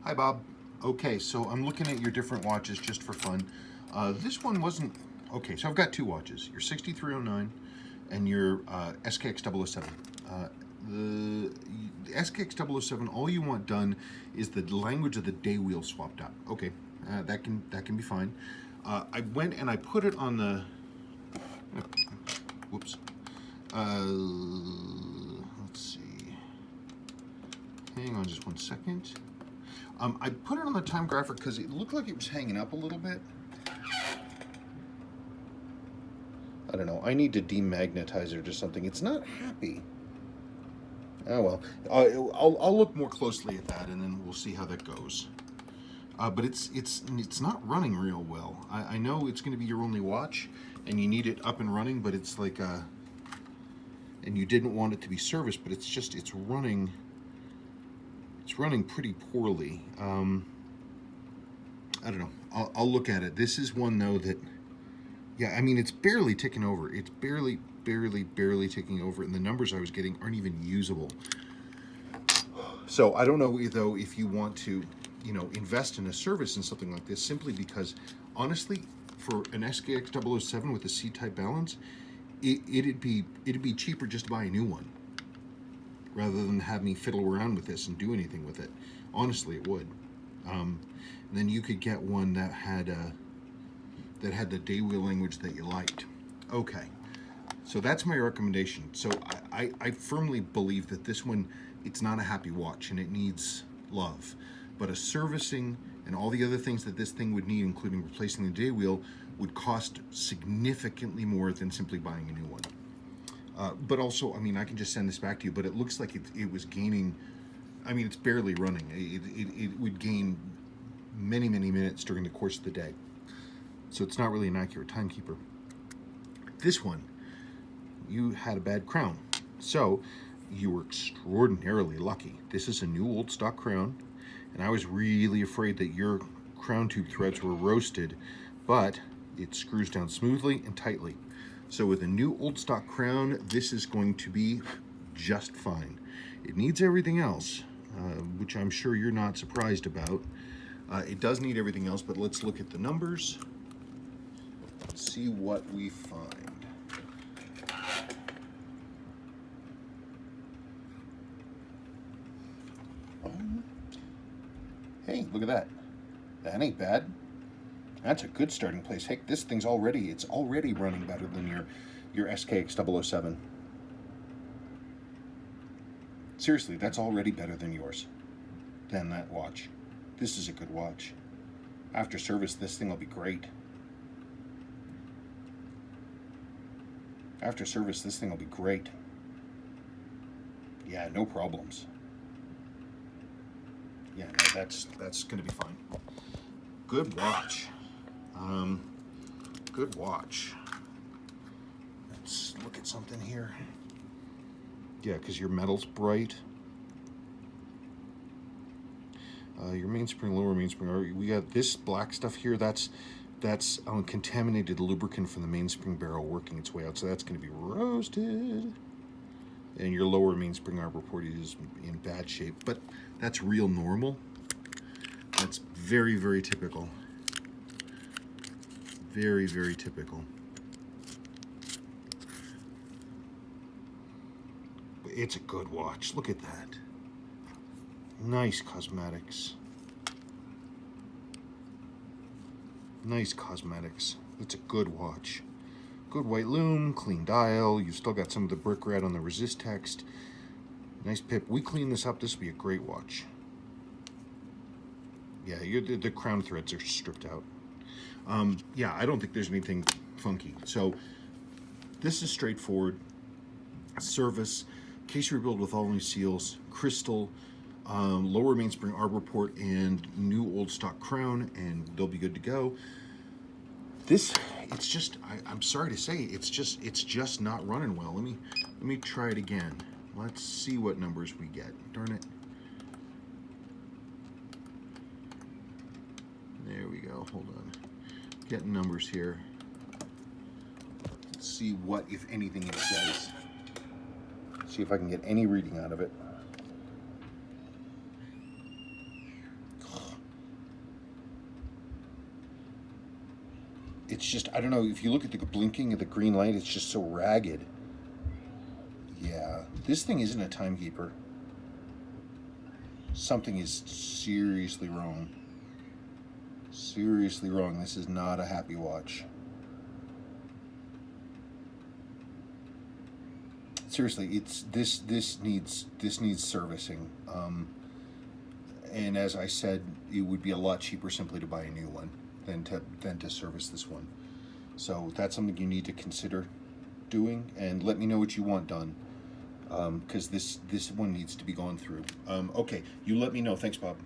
Hi, Bob. Okay, so I'm looking at your different watches just for fun. This one wasn't... Okay, so I've got two watches. Your 6309 and your SKX007. The SKX007, all you want done is the language of the day wheel swapped out. Okay, that can be fine. I went and I put it on the... Whoops. Let's see. Hang on just one second. I put it on the time graphic because it looked like it was hanging up a little bit. I don't know. I need to demagnetize it or something. It's not happy. Oh well. I'll look more closely at that and then we'll see how that goes. But it's not running real well. I know it's going to be your only watch and you need it up and running, but it's like and you didn't want it to be serviced, but it's running. It's running pretty poorly. I don't know. I'll look at it. This is one though that, yeah, I mean, it's barely ticking over. It's barely ticking over, and the numbers I was getting aren't even usable. So I don't know though if you want to, invest in a service in something like this, simply because, honestly, for an SKX007 with a C-type balance, it'd be cheaper just to buy a new one, rather than have me fiddle around with this and do anything with it. Honestly, it would. And then you could get one that had the day wheel language that you liked. Okay, so that's my recommendation. So I firmly believe that this one, it's not a happy watch and it needs love. But a servicing and all the other things that this thing would need, including replacing the day wheel, would cost significantly more than simply buying a new one. But also, I mean, I can just send this back to you, but it looks like it was gaining, I mean, it's barely running. It would gain many minutes during the course of the day. So it's not really an accurate timekeeper. This one, you had a bad crown. So you were extraordinarily lucky. This is a new old stock crown, and I was really afraid that your crown tube threads were roasted, but it screws down smoothly and tightly. So with a new old stock crown, this is going to be just fine. It needs everything else, which I'm sure you're not surprised about. It does need everything else, but let's look at the numbers. Let's see what we find. Hey, look at that. That ain't bad. That's a good starting place. Heck, this thing's it's already running better than your SKX007. Seriously, that's already better than yours, than that watch. This is a good watch. After service, this thing will be great. After service, this thing will be great. Yeah, no problems. Yeah, no, that's gonna be fine. Good watch. Good watch. Let's look at something here. Yeah, because your metal's bright. Your mainspring, lower mainspring. We got this black stuff here. That's contaminated lubricant from the mainspring barrel working its way out. So that's going to be roasted. And your lower mainspring arbor port is in bad shape, but that's real normal. That's very typical. Very typical. But it's a good watch. Look at that. Nice cosmetics. Nice cosmetics. It's a good watch. Good white lume, clean dial. You've still got some of the brick red on the resist text. Nice pip. We clean this up. This will be a great watch. Yeah, the crown threads are stripped out. Yeah, I don't think there's anything funky. So this is straightforward. Service, case rebuild with all new seals, crystal, lower mainspring arbor port, and new old stock crown, and they'll be good to go. This, it's just, I'm sorry to say, it's just not running well. Let me try it again. Let's see what numbers we get. Darn it. There we go. Hold on. Getting numbers here. Let's see what, if anything, it says. See if I can get any reading out of it. it's just, I don't know, if you look at the blinking of the green light, it's just so ragged. Yeah, this thing isn't a timekeeper. Something is seriously wrong. Seriously wrong. This is not a happy watch. Seriously, it's this needs servicing. And as I said, it would be a lot cheaper simply to buy a new one than to service this one. So that's something you need to consider doing, and let me know what you want done, because this one needs to be gone through. Okay, you let me know. Thanks, Bob.